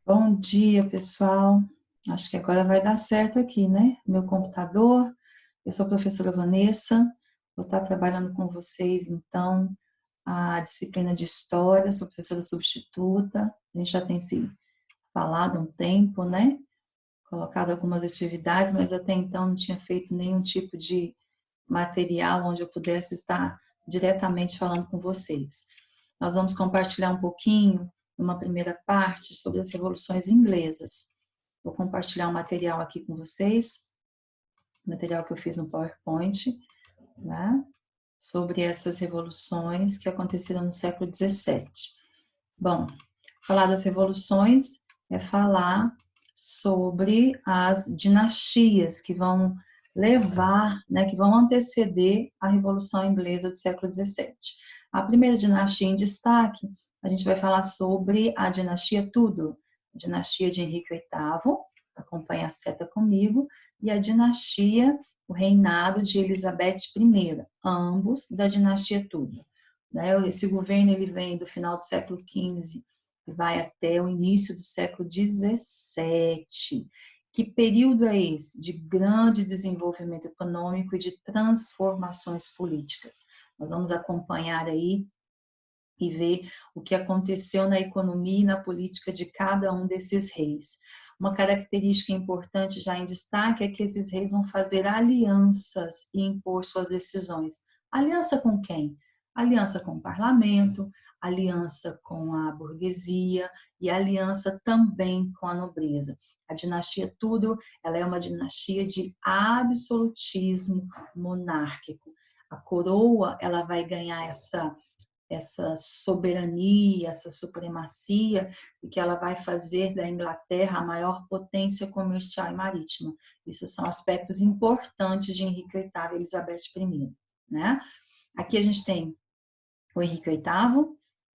Bom dia, pessoal. Acho que agora vai dar certo aqui, né? Meu computador. Eu sou a professora Vanessa. Vou estar trabalhando com vocês, então, a disciplina de História. Sou professora substituta. A gente já tem se falado há um tempo, né? Colocado algumas atividades, mas até então não tinha feito nenhum tipo de material onde eu pudesse estar diretamente falando com vocês. Nós vamos compartilhar um pouquinho, uma primeira parte, sobre as revoluções inglesas. Vou compartilhar um material aqui com vocês, material que eu fiz no PowerPoint, né, sobre essas revoluções que aconteceram no século XVII. Bom, falar das revoluções é falar sobre as dinastias que vão levar, né, que vão anteceder a Revolução Inglesa do século XVII. A primeira dinastia em destaque, a gente vai falar sobre a dinastia Tudor, a dinastia de Henrique VIII, acompanha a seta comigo, e a dinastia, o reinado de Elizabeth I, ambos da dinastia Tudor. Esse governo ele vem do final do século XV e vai até o início do século XVII. Que período é esse? De grande desenvolvimento econômico e de transformações políticas. Nós vamos acompanhar aí e ver o que aconteceu na economia e na política de cada um desses reis. Uma característica importante já em destaque é que esses reis vão fazer alianças e impor suas decisões. Aliança com quem? Aliança com o parlamento, aliança com a burguesia e aliança também com a nobreza. A dinastia Tudor, ela é uma dinastia de absolutismo monárquico. A coroa, ela vai ganhar essa soberania, essa supremacia, e que ela vai fazer da Inglaterra a maior potência comercial e marítima. Isso são aspectos importantes de Henrique VIII e Elizabeth I. Né? Aqui a gente tem o Henrique VIII,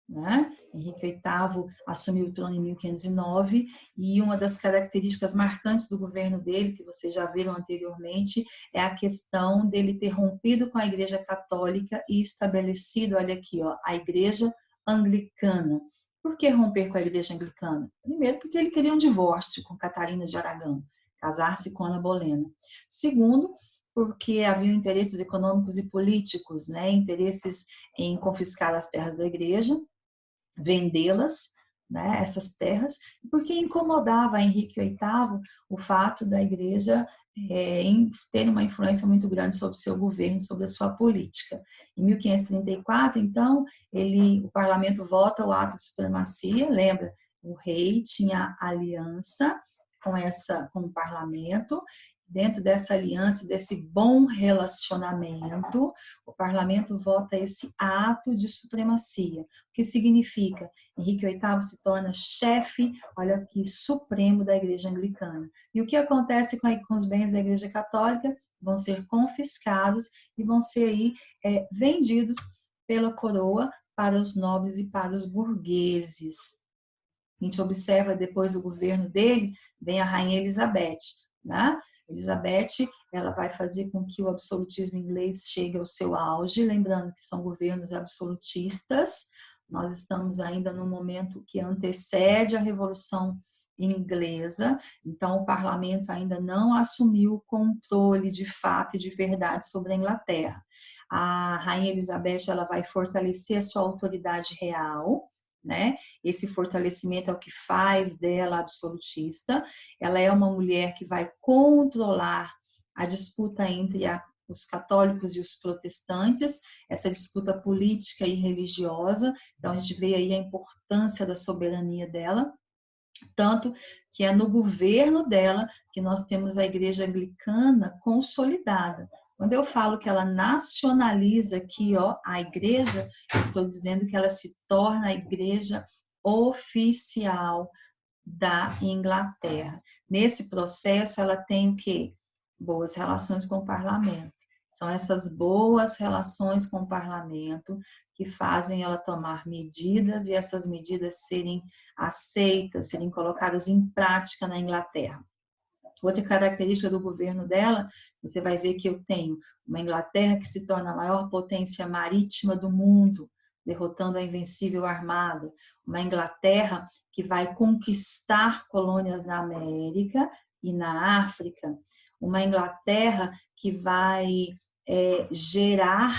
né? Henrique VIII assumiu o trono em 1509 e uma das características marcantes do governo dele, que vocês já viram anteriormente, é a questão dele ter rompido com a Igreja Católica e estabelecido, olha aqui, ó, a Igreja Anglicana. Por que romper com a Igreja Anglicana? Primeiro, porque ele queria um divórcio com Catarina de Aragão, casar-se com Ana Bolena. Segundo, porque havia interesses econômicos e políticos, né? Interesses em confiscar as terras da igreja, vendê-las, né, essas terras, porque incomodava Henrique VIII o fato da igreja ter uma influência muito grande sobre o seu governo, sobre a sua política. Em 1534, então, o parlamento vota o ato de supremacia, lembra, o rei tinha aliança com o parlamento. Dentro dessa aliança, desse bom relacionamento, o parlamento vota esse ato de supremacia. O que significa? Henrique VIII se torna chefe, olha aqui, supremo da Igreja Anglicana. E o que acontece com os bens da Igreja Católica? Vão ser confiscados e vão ser aí vendidos pela coroa para os nobres e para os burgueses. A gente observa depois do governo dele, vem a Rainha Elizabeth, né? Elizabeth, ela vai fazer com que o absolutismo inglês chegue ao seu auge, lembrando que são governos absolutistas. Nós estamos ainda no momento que antecede a Revolução Inglesa, então o parlamento ainda não assumiu o controle de fato e de verdade sobre a Inglaterra. A Rainha Elizabeth, ela vai fortalecer a sua autoridade real, né? Esse fortalecimento é o que faz dela absolutista. Ela é uma mulher que vai controlar a disputa entre os católicos e os protestantes, essa disputa política e religiosa. Então, a gente vê aí a importância da soberania dela, tanto que é no governo dela que nós temos a Igreja Anglicana consolidada. Quando eu falo que ela nacionaliza aqui, ó, a igreja, eu estou dizendo que ela se torna a igreja oficial da Inglaterra. Nesse processo, ela tem o quê? Boas relações com o parlamento. São essas boas relações com o parlamento que fazem ela tomar medidas e essas medidas serem aceitas, serem colocadas em prática na Inglaterra. Outra característica do governo dela, você vai ver que eu tenho uma Inglaterra que se torna a maior potência marítima do mundo, derrotando a invencível armada, uma Inglaterra que vai conquistar colônias na América e na África, uma Inglaterra que vai gerar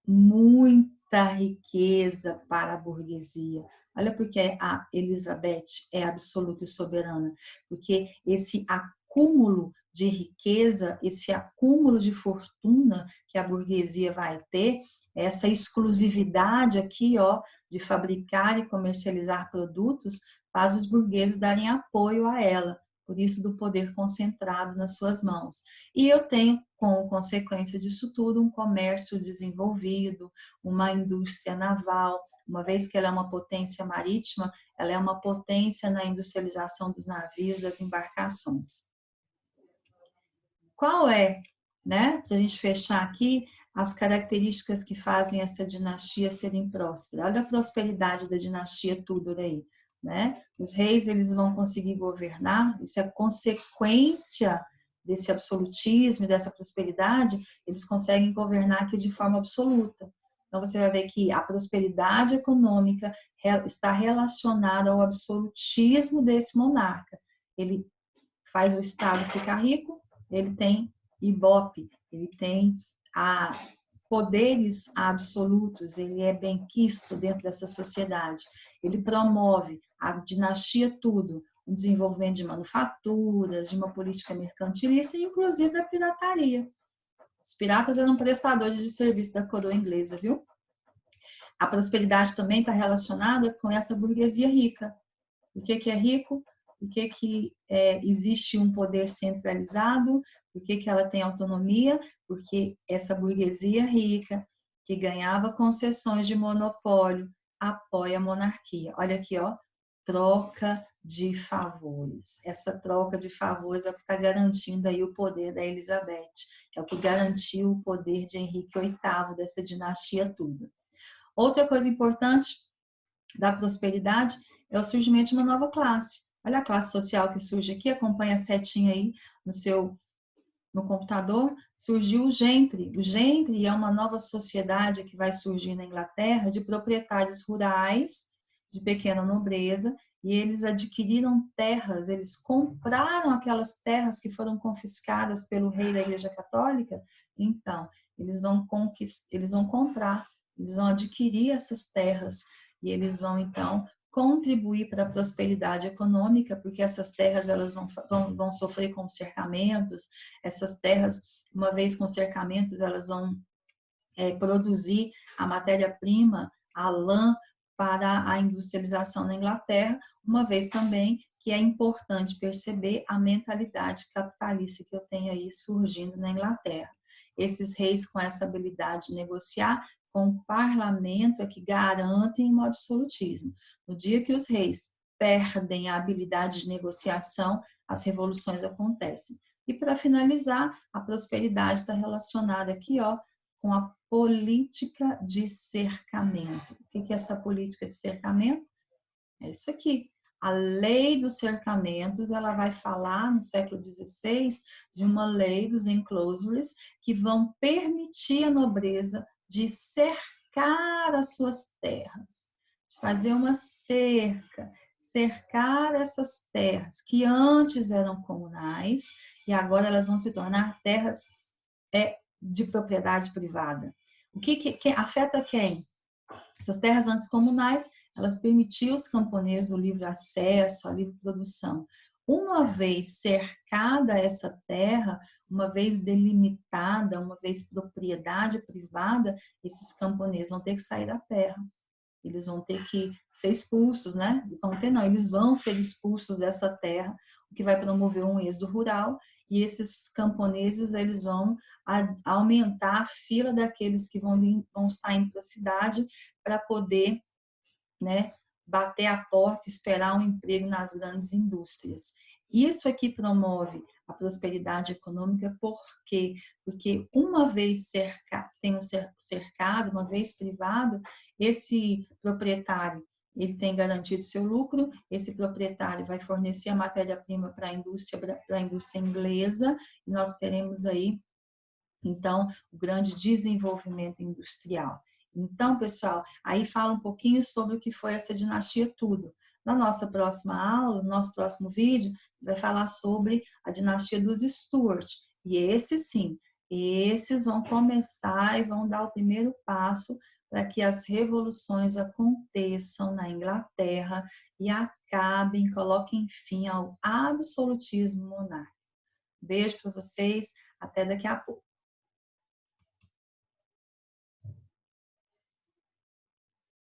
muita riqueza para a burguesia. Olha porque a Elizabeth é absoluta e soberana, porque esse acúmulo de riqueza, esse acúmulo de fortuna que a burguesia vai ter, essa exclusividade aqui, ó, de fabricar e comercializar produtos, faz os burgueses darem apoio a ela, por isso do poder concentrado nas suas mãos. E eu tenho, como consequência disso tudo, um comércio desenvolvido, uma indústria naval, uma vez que ela é uma potência marítima, ela é uma potência na industrialização dos navios, das embarcações. Qual é, né, para a gente fechar aqui, as características que fazem essa dinastia serem próspera? Olha a prosperidade da dinastia Tudor aí, né? Os reis, eles vão conseguir governar, isso é consequência desse absolutismo e dessa prosperidade, eles conseguem governar aqui de forma absoluta. Então, você vai ver que a prosperidade econômica está relacionada ao absolutismo desse monarca. Ele faz o Estado ficar rico, ele tem ibope, ele tem poderes absolutos, ele é benquisto dentro dessa sociedade. Ele promove a dinastia tudo, o desenvolvimento de manufaturas, de uma política mercantilista e inclusive da pirataria. Os piratas eram prestadores de serviço da coroa inglesa, viu? A prosperidade também está relacionada com essa burguesia rica. O que é rico? Por que existe um poder centralizado? Por que ela tem autonomia? Porque essa burguesia rica, que ganhava concessões de monopólio, apoia a monarquia. Olha aqui, ó, troca de favores. Essa troca de favores é o que está garantindo aí o poder da Elizabeth. É o que garantiu o poder de Henrique VIII, dessa dinastia toda. Outra coisa importante da prosperidade é o surgimento de uma nova classe. Olha a classe social que surge aqui, acompanha a setinha aí no computador. Surgiu o gentry. O gentry é uma nova sociedade que vai surgir na Inglaterra de proprietários rurais de pequena nobreza, e eles adquiriram terras, eles compraram aquelas terras que foram confiscadas pelo rei da Igreja Católica. Então, eles vão comprar, eles vão adquirir essas terras e eles vão então contribuir para a prosperidade econômica, porque essas terras elas vão sofrer com cercamentos, essas terras, uma vez com cercamentos, elas vão produzir a matéria-prima, a lã, para a industrialização na Inglaterra, uma vez também que é importante perceber a mentalidade capitalista que eu tenho aí surgindo na Inglaterra. Esses reis com essa habilidade de negociar com o parlamento é que garantem o absolutismo. No dia que os reis perdem a habilidade de negociação, as revoluções acontecem. E para finalizar, a prosperidade está relacionada aqui, ó, com a política de cercamento. O que é essa política de cercamento? É isso aqui. A lei dos cercamentos, ela vai falar no século XVI de uma lei dos enclosures que vão permitir à nobreza de cercar as suas terras, de fazer uma cercar essas terras que antes eram comunais e agora elas vão se tornar terras de propriedade privada. O que afeta quem? Essas terras antes comunais, elas permitiam aos camponeses o livre acesso, a livre produção. Uma vez cercada essa terra, uma vez delimitada, uma vez propriedade privada, esses camponeses vão ter que sair da terra. Eles vão ter que ser expulsos, né? Eles vão ser expulsos dessa terra, o que vai promover um êxodo rural, e esses camponeses, eles vão aumentar a fila daqueles que vão estar indo para a cidade para poder, né, bater a porta e esperar um emprego nas grandes indústrias. Isso aqui promove a prosperidade econômica, por quê? Porque uma vez cercado, uma vez privado, esse proprietário ele tem garantido seu lucro, esse proprietário vai fornecer a matéria-prima para a indústria inglesa, e nós teremos aí, então, o grande desenvolvimento industrial. Então, pessoal, aí fala um pouquinho sobre o que foi essa dinastia Tudor. Na nossa próxima aula, no nosso próximo vídeo, vai falar sobre a dinastia dos Stuart. E esses sim, esses vão começar e vão dar o primeiro passo para que as revoluções aconteçam na Inglaterra e acabem, coloquem fim ao absolutismo monárquico. Beijo para vocês, até daqui a pouco.